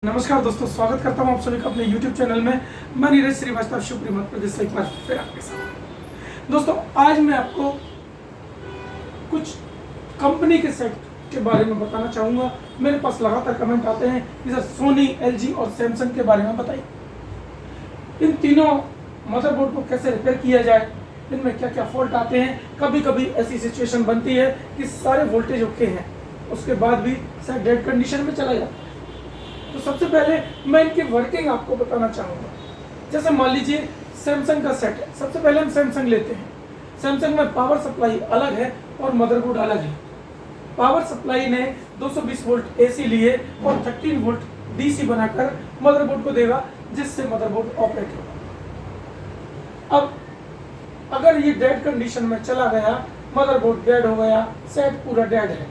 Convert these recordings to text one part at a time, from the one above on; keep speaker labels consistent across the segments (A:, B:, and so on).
A: नमस्कार दोस्तों, स्वागत करता हूं आप सभी का अपने YouTube चैनल में। मैं नीरज श्रीवास्तव शिवपुरी मध्य प्रदेश से एक बार फिर आपके साथ। दोस्तों, आज मैं आपको कुछ कंपनी के सेट के बारे में बताना चाहूँगा। मेरे पास लगातार कमेंट आते हैं कि सर सोनी, LG और सैमसंग के बारे में बताइए, इन तीनों मदरबोर्ड को कैसे रिपेयर किया जाए, इनमें क्या क्या फॉल्ट आते हैं। कभी कभी ऐसी सिचुएशन बनती है कि सारे वोल्टेज ओके हैं, उसके बाद भी सेट डेड कंडीशन में चला जाता है। तो सबसे पहले मैं इनकी वर्किंग आपको बताना चाहूँगा। जैसे मान लीजिए सैमसंग का सेट है, सबसे पहले हम सैमसंग लेते हैं। सैमसंग में पावर सप्लाई अलग है और मदरबोर्ड अलग है। पावर सप्लाई ने 220 वोल्ट AC लिए और 13 वोल्ट DC बनाकर मदरबोर्ड को देगा, जिससे मदरबोर्ड ऑपरेट होगा। अब अगर ये डेड कंडीशन में चला गया, मदरबोर्ड डेड हो गया, सेट पूरा डेड है।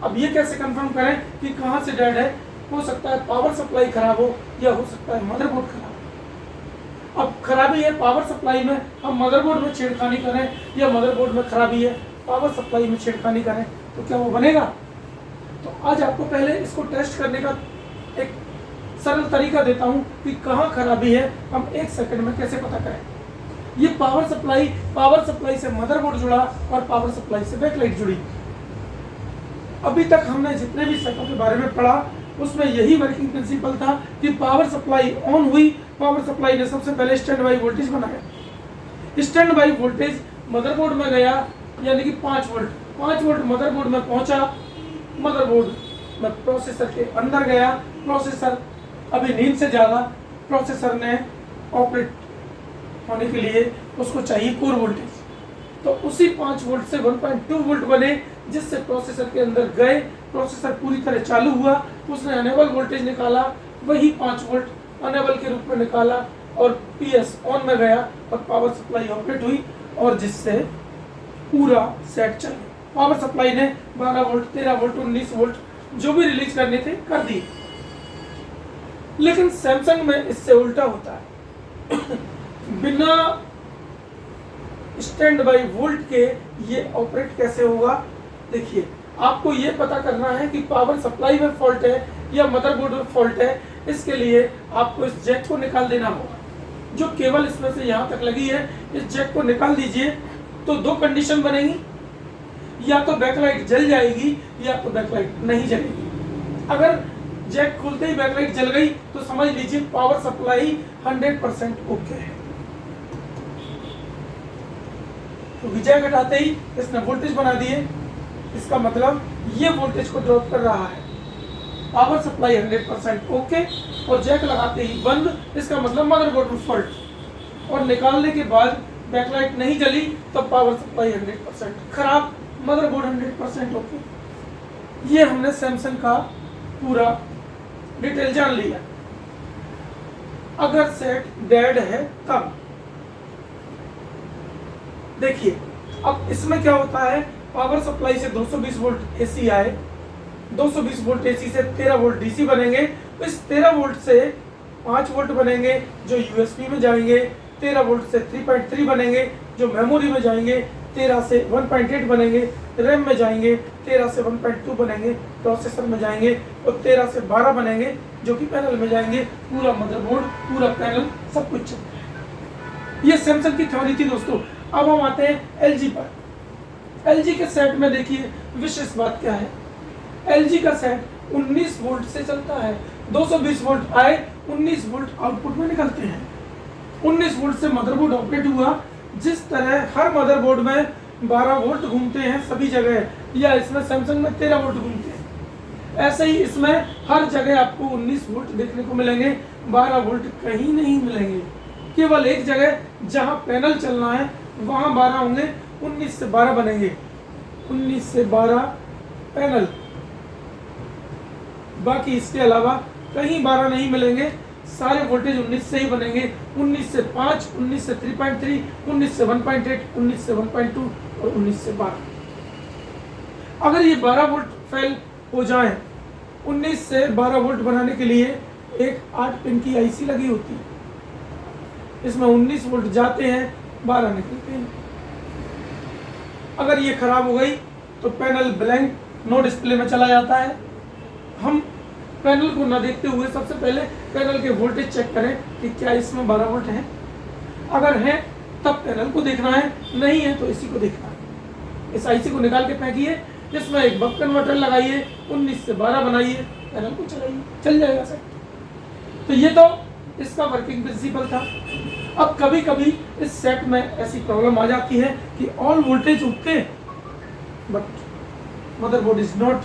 A: अब ये कैसे कंफर्म करें कि कहाँ से डेड है? हो सकता है पावर सप्लाई खराब हो या हो सकता है मदरबोर्ड खराब। अब खराबी है पावर सप्लाई में, हम मदरबोर्ड में छेड़खानी करें, या मदरबोर्ड में खराबी है पावर सप्लाई में छेड़खानी करें, तो क्या वो बनेगा? तो आज आपको पहले इसको टेस्ट करने का एक सरल तरीका देता हूं कि कहाँ खराबी है, हम 1 सेकंड में कैसे पता करें। ये पावर सप्लाई से मदरबोर्ड जुड़ा और पावर सप्लाई से बैकलाइट जुड़ी। अभी तक हमने जितने भी सेटों के बारे में पढ़ा, उसमें यही वर्किंग प्रिंसिपल था कि पावर सप्लाई ऑन हुई, पावर सप्लाई ने सबसे पहले स्टैंड बाई वोल्टेज बनाया। स्टैंड बाई वोल्टेज मदरबोर्ड में गया, यानी कि 5 वोल्ट मदरबोर्ड में पहुंचा। मदरबोर्ड में प्रोसेसर के अंदर गया। प्रोसेसर अभी नींद से ज़्यादा, प्रोसेसर ने ऑपरेट होने के लिए उसको चाहिए कोर वोल्टेज। तो उसी 5 वोल्ट से 1.2 वोल्ट बने, जिससे प्रोसेसर के अंदर गए, प्रोसेसर पूरी तरह चालू हुआ। उसने अनेबल वोल्टेज निकाला, वही 5 वोल्ट अनेबल के रूप में निकाला और PS ऑन में गया और पावर सप्लाई ऑपरेट हुई, और जिससे पूरा सेट चल गया। पावर सप्लाई ने 12 वोल्ट, 13 वोल्ट, 19 वोल्ट जो भी रिलीज करने थे कर दिए। लेकिन सैमसंग में इससे उल्टा होता है। बिना स्टैंड बाई वोल्ट के ये ऑपरेट कैसे होगा? देखिए, आपको ये पता करना है कि पावर सप्लाई में फॉल्ट है या मदरबोर्ड में फॉल्ट है। इसके लिए आपको इस जैक को निकाल देना होगा, जो केबल इसमें से यहाँ तक लगी है। इस जैक को निकाल दीजिए तो 2 कंडीशन बनेगी, या तो बैकलाइट जल जाएगी या तो बैकलाइट नहीं जलेगी। अगर जैक खुलते ही बैकलाइट जल गई तो समझ लीजिए पावर सप्लाई 100% ओके है। तो जैक हटाते ही इसने वोल्टेज बना दिए, इसका मतलब ये वोल्टेज को ड्रॉप कर रहा है। पावर सप्लाई 100% ओके, और जैक लगाते ही बंद, इसका मतलब मदरबोर्ड में फॉल्ट। और निकालने के बाद बैकलाइट नहीं जली तो पावर सप्लाई 100% खराब, मदरबोर्ड 100% ओके। ये हमने सैमसंग का पूरा डिटेल जान लिया। अगर सेट डेड है तब देखिए, अब इसमें क्या होता है, पावर सप्लाई से 220 वोल्ट AC आए, 220 वोल्ट AC से 13 वोल्ट DC बनेंगे। इस 13 वोल्ट से 5 वोल्ट बनेंगे जो USB में जाएंगे, 13 वोल्ट से 3.3 बनेंगे जो मेमोरी में जाएंगे, 13 से 1.8 बनेंगे रैम में जाएंगे, 13 से 1.2 बनेंगे प्रोसेसर में जाएंगे, और 13 से 12 बनेंगे जो कि पैनल में जाएंगे। पूरा मदरबोर्ड, पूरा पैनल, सब कुछ चलता है। ये सैमसंग की थ्योरी थी दोस्तों। अब हम आते हैं LG पर। LG के सेट में देखिए विशेष बात क्या है। LG का सेट 19 वोल्ट से चलता है। 220 वोल्ट आए, 19 वोल्ट आउटपुट में निकलते हैं। 19 वोल्ट से मदरबोर्ड ऑपरेट हुआ। जिस तरह हर मदरबोर्ड में 12 वोल्ट घूमते हैं सभी जगह, या इसमें सैमसंग में 13 वोल्ट घूमते हैं, ऐसे ही इसमें हर जगह आपको 19 वोल्ट देखने को मिलेंगे। 12 वोल्ट कहीं नहीं मिलेंगे। केवल एक जगह जहां पैनल चलना है वहां 12 होंगे, 19 से 12 बनेंगे, 19 से 12 पैनल। बाकी इसके अलावा कहीं 12 नहीं मिलेंगे, सारे वोल्टेज 19 से ही बनेंगे। 19 से 5, 19 से 3.3, 19 से 1.8, 19 से 1.2 और 19 से 12। अगर ये 12 वोल्ट फेल हो जाए, 19 से 12 वोल्ट बनाने के लिए एक 8 पिन की IC लगी होती है। इसमें 19 वोल्ट जाते हैं, 12 निकलते हैं। अगर ये खराब हो गई तो पैनल ब्लैंक नो डिस्प्ले में चला जाता है। हम पैनल को ना देखते हुए सबसे पहले पैनल के वोल्टेज चेक करें कि क्या इसमें 12 वोल्ट है। अगर है तब पैनल को देखना है, नहीं है तो इसी को देखना है। इस आईसी को निकाल के फेंकिए, इसमें एक बक कन्वर्टर लगाइए, 19 से 12 बनाइए, पैनल को चलाइए, चल जाएगा सर। तो ये तो इसका वर्किंग प्रिंसिपल था। अब कभी कभी इस सेट में ऐसी प्रॉब्लम आ जाती है कि all voltage okay but motherboard is not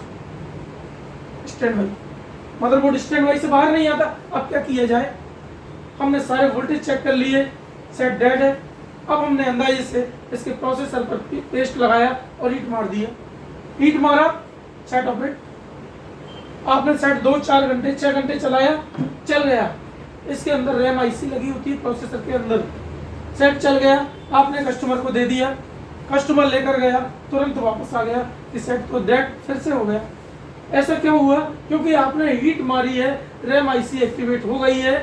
A: stand by, motherboard stand by से बाहर नहीं आता। अब क्या किया जाए? हमने सारे वोल्टेज चेक कर लिए, सेट डेड है। अब हमने अंदाजे से इसके प्रोसेसर पर पेस्ट लगाया और हीट मार दिया। हीट मारा, सेट ऑपरेट। आपने सेट 2-4 घंटे 6 घंटे चलाया, चल गया। इसके अंदर रैम आईसी लगी होती है प्रोसेसर के अंदर। सेट चल गया, आपने कस्टमर को दे दिया, कस्टमर लेकर गया, तुरंत वापस आ गया कि सेट तो डेड फिर से हो गया। ऐसा क्यों हुआ? क्योंकि आपने हीट मारी है, रैम आईसी एक्टिवेट हो गई है।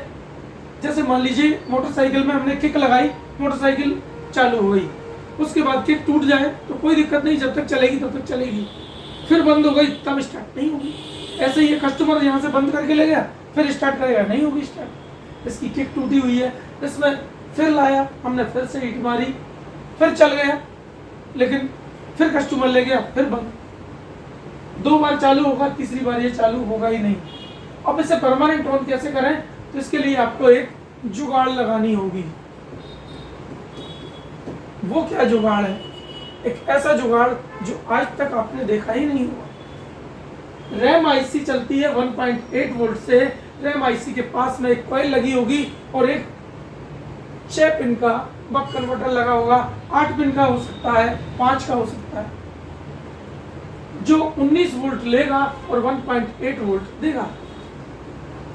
A: जैसे मान लीजिए मोटरसाइकिल में हमने किक लगाई, मोटरसाइकिल चालू हो गई, उसके बाद किक टूट जाए तो कोई दिक्कत नहीं, जब तक चलेगी तब तक चलेगी। फिर बंद हो गई तब स्टार्ट नहीं होगी। ऐसे ही कस्टमर यहाँ से बंद करके ले गया, फिर स्टार्ट करेगा, नहीं होगी स्टार्ट। इसकी किक टूटी हुई है, इसमें फिर लाया हमने, फिर से हीट मारी, फिर चल गया, लेकिन फिर कस्टमर ले गया, फिर बंद। 2 बार चालू होगा, तीसरी बार ये चालू होगा ही नहीं। अब इसे परमानेंट ऑन कैसे करें? तो इसके लिए आपको एक जुगाड़ लगानी होगी। वो क्या जुगाड़ है? एक ऐसा जुगाड़ जो आज तक आपने देखा ही नहीं हुआ। रैम आईसी चलती है 1.8 वोल्ट से। रैम आईसी के पास में एक कॉइल लगी होगी और एक 6 पिन का बक कन्वर्टर लगा होगा। 8 पिन का हो सकता है, 5 का हो सकता है, जो 19 वोल्ट लेगा और 1.8 वोल्ट देगा।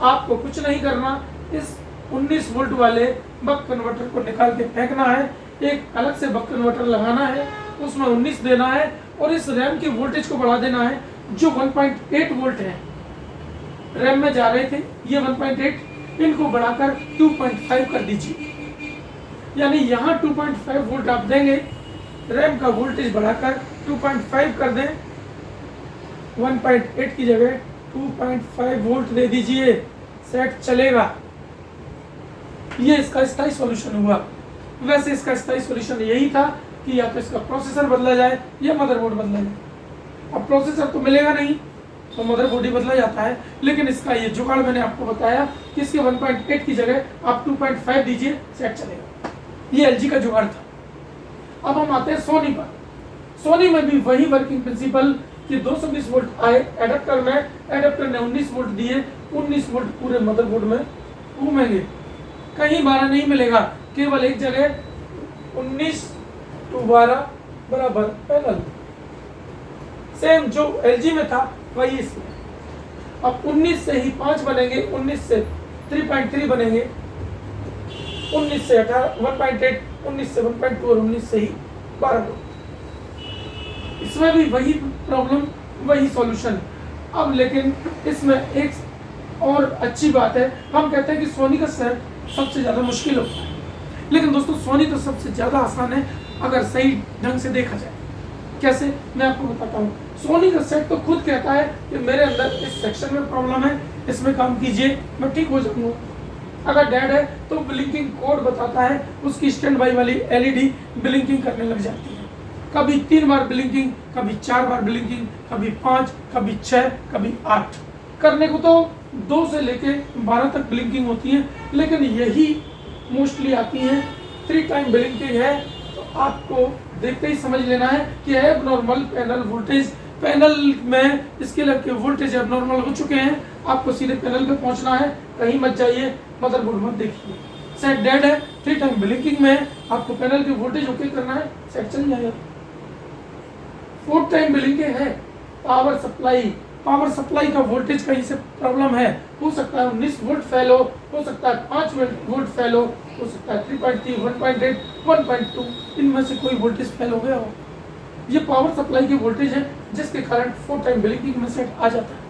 A: आपको कुछ नहीं करना, इस 19 वोल्ट वाले बक कन्वर्टर को निकाल के फेंकना है, एक अलग से बक कन्वर्टर लगाना है, उसमें 19 देना है और इस रैम के वोल्टेज को बढ़ा देना है जो 1.8 वोल्ट है। रैम में जा रहे थे ये 1.8, इनको बढ़ाकर 2.5 कर दीजिए। यानी यहाँ 2.5 वोल्ट आप देंगे, रैम का वोल्टेज बढ़ाकर 2.5 कर दें, 1.8 की जगह 2.5 वोल्ट दे दीजिए, सेट चलेगा। ये इसका स्थायी सॉल्यूशन हुआ। वैसे इसका स्थायी सॉल्यूशन यही था कि या तो इसका प्रोसेसर बदला जाए या मदरबोर्ड बदला जाए। अब प्रोसेसर तो मिलेगा नहीं तो मदरबोर्ड ही बदला जाता है, लेकिन इसका ये जुगाड़ मैंने आपको बताया कि इसके 1.8 की जगह आप 2.5 दीजिए, सेट चलेगा। ये एलजी का जुगाड़ था। अब हम आते हैं सोनी पर। सोनी में भी वही वर्किंग प्रिंसिपल कि 220 वोल्ट आए एडेप्टर में, एडेप्टर ने 19 वोल्ट दिए, 19 वोल्ट पूरे मदरबोर्ड में घूमेंगे, कहीं 12 नहीं मिलेगा, केवल एक जगह 19 to 12 बराबर पैनल। सेम जो एलजी में था वही इसमें। अब 19 से ही 5 बनेंगे, 19 से 3.3 बनेंगे, 19 से 18 1.8, 19 से 1.2 और 19 से ही 12। इसमें भी वही प्रॉब्लम, वही सॉल्यूशन। अब लेकिन इसमें एक और अच्छी बात है, हम कहते हैं कि सोनी का सेट सबसे ज़्यादा मुश्किल होता है, लेकिन दोस्तों सोनी तो सबसे ज़्यादा आसान है अगर सही ढंग से देखा जाए। कैसे, मैं आपको बताता हूँ। सोनी का सेट तो खुद कहता है कि मेरे अंदर इस सेक्शन में प्रॉब्लम है, इसमें काम कीजिए, मैं ठीक हो जाऊंगा। अगर डेड है तो ब्लिंकिंग कोड बताता है, उसकी स्टैंड बाई वाली एलईडी ब्लिंकिंग करने लग जाती है। कभी 3 बार ब्लिंकिंग, कभी 4 बार ब्लिंकिंग, कभी 5, कभी 6, कभी 8। करने को तो 2 से लेके 12 तक ब्लिंकिंग होती है, लेकिन यही मोस्टली आती है 3 टाइम ब्लिंकिंग है। तो आपको देखते ही समझ लेना है कि एबनॉर्मल पैनल वोल्टेज, पैनल में इसके लगे वोल्टेज एबनॉर्मल हो चुके हैं। आपको सीधे पैनल पे पहुंचना है, कहीं मत जाइए, मदरबोर्ड मत देखिए। सेट डेड है, 3 टाइम ब्लिंकिंग में है, आपको पैनल के वोल्टेज ओके करना है, सेट चल जाएगा। 4 टाइम ब्लिंकिंग है, पावर सप्लाई का वोल्टेज कहीं से प्रॉब्लम है, हो सकता है 19 वोल्ट फेल हो सकता है 5 वोल्ट फेल हो सकता है 3.3, 1.8, 1.2, इनमें से कोई वोल्टेज फेल हो गया हो। ये पावर सप्लाई के वोल्टेज है जिसके कारण 4 टाइम ब्लिंकिंग में सेट आ जाता है।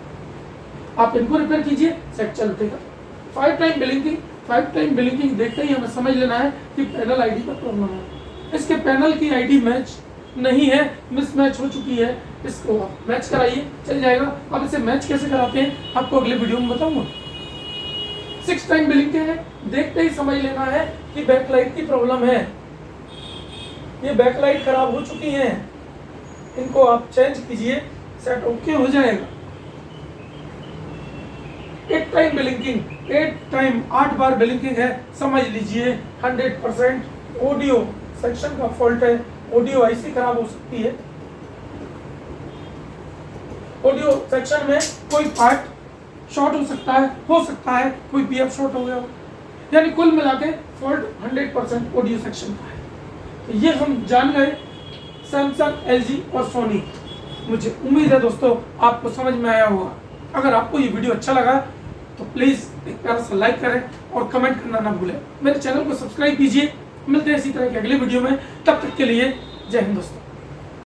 A: आप इनको रिपेयर कीजिए, सेट चल उठेगा। 5 टाइम ब्लिंकिंग देखते ही हमें समझ लेना है कि पैनल आईडी का प्रॉब्लम है। इसके पैनल की आईडी मैच नहीं है, मिसमैच हो चुकी है, इसको आप मैच कराइए, चल जाएगा। अब इसे मैच कैसे कराते हैं आपको अगले वीडियो में बताऊंगा। 6 टाइम ब्लिंक है, देखते ही समझ लेना है कि बैकलाइट की प्रॉब्लम है, ये बैकलाइट खराब हो चुकी है, इनको आप चेंज कीजिए, सेट ओके हो जाएगा। 8 टाइम ब्लिंकिंग, 8 बार ब्लिंकिंग है, समझ लीजिए 100% ऑडियो सेक्शन का फॉल्ट है, ऑडियो आईसी खराब हो सकती है, ऑडियो सेक्शन में कोई पार्ट शॉर्ट हो सकता है कोई पीएफ शॉर्ट हो गया हो, यानी कुल मिला के फॉल्ट 100% ऑडियो सेक्शन का है। तो ये हम जान गए सैमसंग, एलजी और सोनी। मुझे उम्मीद है दोस्तों आपको समझ में आया होगा। अगर आपको ये वीडियो अच्छा लगा तो प्लीज़ एक प्यारा सा लाइक करें और कमेंट करना ना भूलें। मेरे चैनल को सब्सक्राइब कीजिए। मिलते हैं इसी तरह के अगले वीडियो में, तब तक के लिए जय हिंद दोस्तों।